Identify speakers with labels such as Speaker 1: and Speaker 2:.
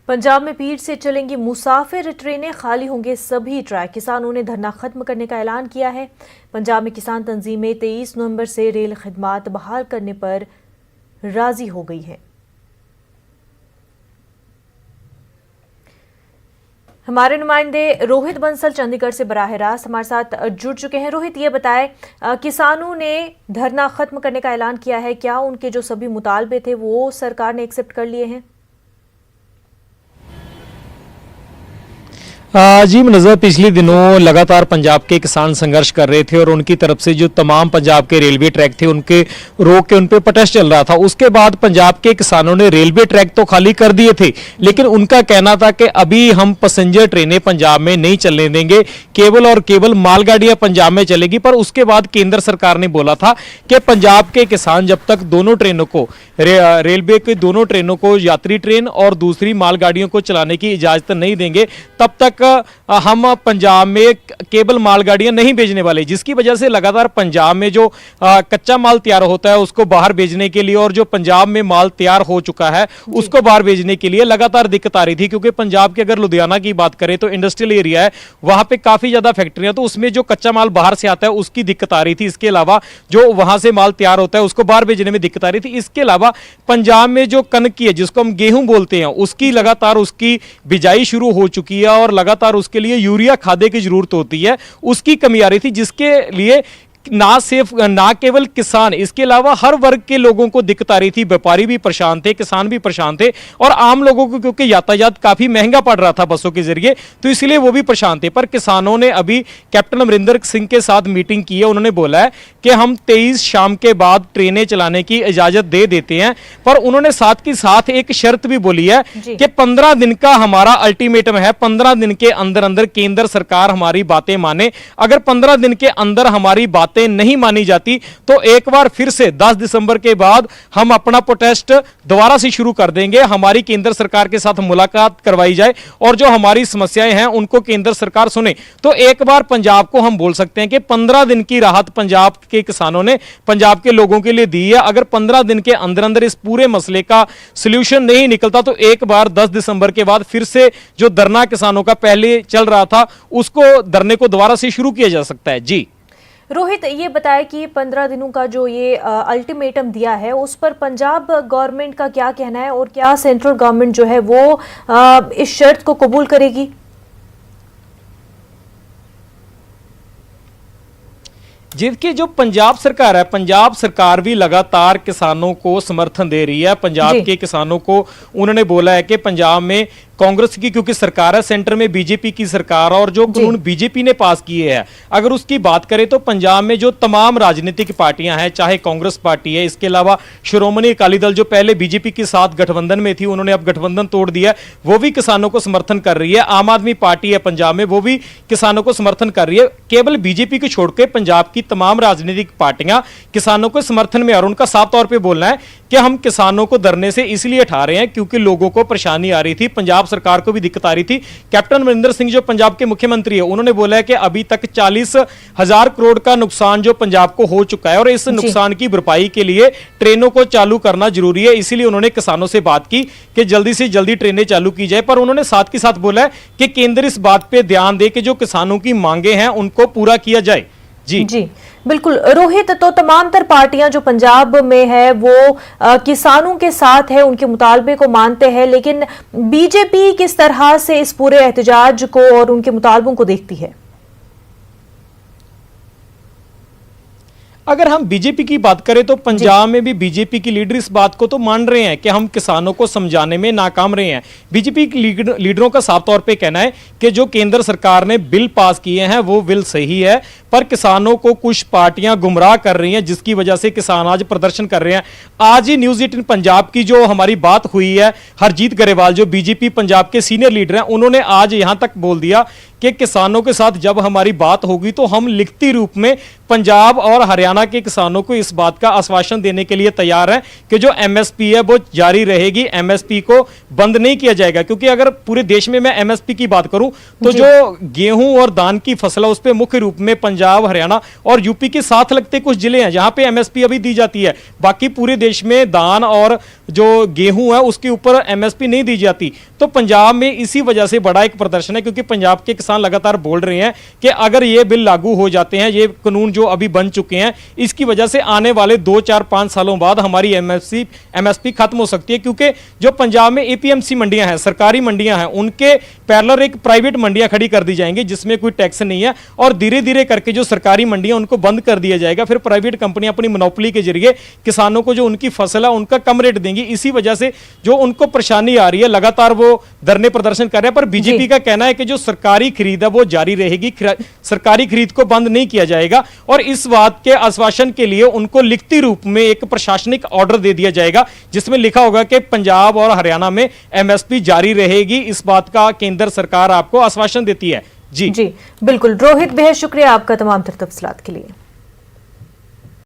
Speaker 1: पंजाब में भीड़ से चलेंगी मुसाफिर ट्रेनें, खाली होंगे सभी ट्रैक। किसानों ने धरना खत्म करने का ऐलान किया है। पंजाब में किसान तंजीमें 23 नवंबर से रेल खिदमात बहाल करने पर राजी हो गई हैं। हमारे नुमाइंदे रोहित बंसल चंडीगढ़ से बराह रास्त हमारे साथ जुड़ चुके हैं। रोहित, ये बताएं, किसानों ने धरना खत्म करने का ऐलान किया है, क्या उनके जो सभी मुतालबे थे वो सरकार ने एक्सेप्ट कर लिए हैं?
Speaker 2: जी मुनज़्ज़र, पिछले दिनों लगातार पंजाब के किसान संघर्ष कर रहे थे और उनकी तरफ से जो तमाम पंजाब के रेलवे ट्रैक थे उनके रोक के उन पे प्रोटेस्ट चल रहा था। उसके बाद पंजाब के किसानों ने रेलवे ट्रैक तो खाली कर दिए थे, लेकिन उनका कहना था कि अभी हम पैसेंजर ट्रेनें पंजाब में नहीं चलने देंगे, केवल और केवल मालगाड़ियां पंजाब में चलेगी। पर उसके बाद केंद्र सरकार ने बोला था कि पंजाब के किसान जब तक दोनों ट्रेनों को रेलवे के दोनों ट्रेनों को, यात्री ट्रेन और दूसरी मालगाड़ियों को चलाने की इजाजत नहीं देंगे, तब तक हम पंजाब में केवल मालगाड़ियां नहीं भेजने वाले। जिसकी वजह से लगातार पंजाब में जो कच्चा माल तैयार होता है उसको बाहर भेजने के लिए और जो पंजाब में माल तैयार हो चुका है उसको बाहर भेजने के लिए लगातार दिक्कत आ रही थी। क्योंकि पंजाब के अगर लुधियाना की बात करें तो इंडस्ट्रियल एरिया है, वहां पे काफी ज्यादा फैक्ट्रियां, तो उसमें जो कच्चा माल बाहर से आता है उसकी दिक्कत आ रही थी। इसके अलावा जो वहां से माल तैयार होता है उसको बाहर भेजने में दिक्कत आ रही थी। इसके अलावा पंजाब में जो कनक की है, जिसको हम गेहूं बोलते हैं, उसकी लगातार उसकी बिजाई शुरू हो चुकी है और लगातार उसके लिए यूरिया खादे की जरूरत होती है, उसकी कमी आ रही थी। जिसके लिए ना केवल किसान, इसके अलावा हर वर्ग के लोगों को दिक्कत आ रही थी। व्यापारी भी परेशान थे, किसान भी परेशान थे और आम लोगों को क्योंकि यातायात काफी महंगा पड़ रहा था बसों के जरिए, तो इसलिए वो भी परेशान थे। पर किसानों ने अभी कैप्टन अमरिंदर सिंह के साथ मीटिंग की है। उन्होंने बोला है कि हम 23 शाम के बाद ट्रेनें चलाने की इजाजत दे देते हैं, पर उन्होंने साथ ही साथ एक शर्त भी बोली है कि 15 दिन का हमारा अल्टीमेटम है। 15 दिन के अंदर अंदर केंद्र सरकार हमारी बातें माने। अगर 15 दिन के अंदर हमारी बातें नहीं मानी जाती तो एक बार फिर से 10 दिसंबर के बाद हम अपना प्रोटेस्ट दोबारा से शुरू कर देंगे। हमारी केंद्र सरकार के साथ मुलाकात करवाई जाए और जो हमारी समस्याएं हैं उनको केंद्र सरकार सुने। तो एक बार पंजाब को हम बोल सकते हैं कि 15 दिन की राहत पंजाब के किसानों ने पंजाब के लोगों के लिए दी है। अगर 15 दिन के अंदर अंदर इस पूरे मसले का सॉल्यूशन नहीं निकलता तो एक बार 10 दिसंबर के बाद फिर से जो धरना किसानों का पहले चल रहा था उसको धरने को दोबारा से शुरू किया जा सकता है। जी
Speaker 1: रोहित, ये बताया कि 15 दिनों का जो ये अल्टीमेटम दिया है उस पर पंजाब गवर्नमेंट का क्या कहना है और क्या सेंट्रल गवर्नमेंट जो है वो इस शर्त को कबूल करेगी?
Speaker 2: जिसकी जो पंजाब सरकार है, पंजाब सरकार भी लगातार किसानों को समर्थन दे रही है। पंजाब के किसानों को उन्होंने बोला है कि पंजाब में कांग्रेस की क्योंकि सरकार है, सेंटर में बीजेपी की सरकार और जो कानून बीजेपी ने पास किए हैं, अगर उसकी बात करें तो पंजाब में जो तमाम राजनीतिक पार्टियां हैं, चाहे कांग्रेस पार्टी है, इसके अलावा श्रोमणी अकाली दल जो पहले बीजेपी के साथ गठबंधन में थी, उन्होंने अब गठबंधन तोड़ दिया, वो भी किसानों को समर्थन कर रही है। आम आदमी पार्टी है पंजाब में, वो भी किसानों को समर्थन कर रही है। केवल बीजेपी को छोड़कर पंजाब की तमाम राजनीतिक पार्टियां किसानों के समर्थन में और उनका साफ तौर पर बोलना है कि हम किसानों को धरने से इसलिए उठा रहे हैं क्योंकि लोगों को परेशानी आ रही थी, पंजाब सरकार को भी दिक्कत आ रही थी। कैप्टन अमरिंदर सिंह जो पंजाब के मुख्यमंत्री है, उन्होंने बोला है कि अभी तक 40,000 करोड़ का नुकसान जो पंजाब को हो चुका है और इस नुकसान की भरपाई के लिए ट्रेनों को चालू करना जरूरी है। इसीलिए उन्होंने किसानों से बात की कि जल्दी से जल्दी ट्रेनें चालू की जाए। पर उन्होंने साथ ही साथ बोला है कि केंद्र इस बात पर ध्यान दे कि जो किसानों की मांगे हैं उनको पूरा किया जाए। जी
Speaker 1: बिल्कुल रोहित, तो तमाम तर पार्टियां जो पंजाब में है वो किसानों के साथ है, उनके मुतालबे को मानते हैं, लेकिन बीजेपी किस तरह से इस पूरे एहतजाज को और उनके मुतालबों को देखती है?
Speaker 2: अगर हम बीजेपी की बात करें तो पंजाब में भी बीजेपी की लीडर इस बात को तो मान रहे हैं कि हम किसानों को समझाने में नाकाम रहे हैं। बीजेपी की लीडरों का साफ तौर पे कहना है कि जो केंद्र सरकार ने बिल पास किए हैं वो बिल सही है, पर किसानों को कुछ पार्टियां गुमराह कर रही हैं, जिसकी वजह से किसान आज प्रदर्शन कर रहे हैं। आज ही न्यूज़ 18 पंजाब की जो हमारी बात हुई है, हरजीत गरेवाल जो बीजेपी पंजाब के सीनियर लीडर हैं, उन्होंने आज यहां तक बोल दिया कि किसानों के साथ जब हमारी बात होगी तो हम लिखती रूप में पंजाब और हरियाणा हरियाणा के किसानों को इस बात का आश्वासन देने के लिए तैयार है कि जो एमएसपी है वो जारी रहेगी, एमएसपी को बंद नहीं किया जाएगा। क्योंकि अगर पूरे देश में मैं एमएसपी की बात करूं तो जो गेहूं और धान की फसल है उस पे मुख्य रूप में पंजाब, हरियाणा और यूपी के साथ लगते कुछ जिले हैं जहां पे एमएसपी अभी दी जाती है। बाकी पूरे देश में धान और जो गेहूं है उसके ऊपर एमएसपी नहीं दी जाती। तो पंजाब में इसी वजह से बड़ा एक प्रदर्शन है, क्योंकि पंजाब के किसान लगातार बोल रहे हैं कि अगर ये बिल लागू हो जाते हैं, ये कानून जो अभी बन चुके हैं, इसकी वजह से आने वाले 2, 4, 5 सालों बाद हमारी एमएसपी खत्म हो सकती है। क्योंकि जो पंजाब में एपीएमसी मंडियां हैं, सरकारी मंडियां हैं, उनके पैरेलल एक प्राइवेट मंडियां खड़ी कर दी जाएंगी जिसमें कोई टैक्स नहीं है, और धीरे धीरे करके जो सरकारी मंडियां उनको बंद कर दिया जाएगा। फिर प्राइवेट कंपनियां अपनी मोनोपोली के जरिए किसानों को जो उनकी फसल है उनका कम रेट देंगी। इसी वजह से जो उनको परेशानी आ रही है, लगातार वो धरने प्रदर्शन कर रहे हैं। पर बीजेपी का कहना है कि जो सरकारी खरीद है वो जारी रहेगी, सरकारी खरीद को बंद नहीं किया जाएगा, और इस बात के आश्वासन के लिए उनको लिखित रूप में एक प्रशासनिक ऑर्डर दे दिया जाएगा जिसमें लिखा होगा कि पंजाब और हरियाणा में एमएसपी जारी रहेगी। इस बात का केंद्र सरकार आपको आश्वासन देती है। जी
Speaker 1: बिल्कुल रोहित, बेहद शुक्रिया आपका तमाम तफसीलात के लिए।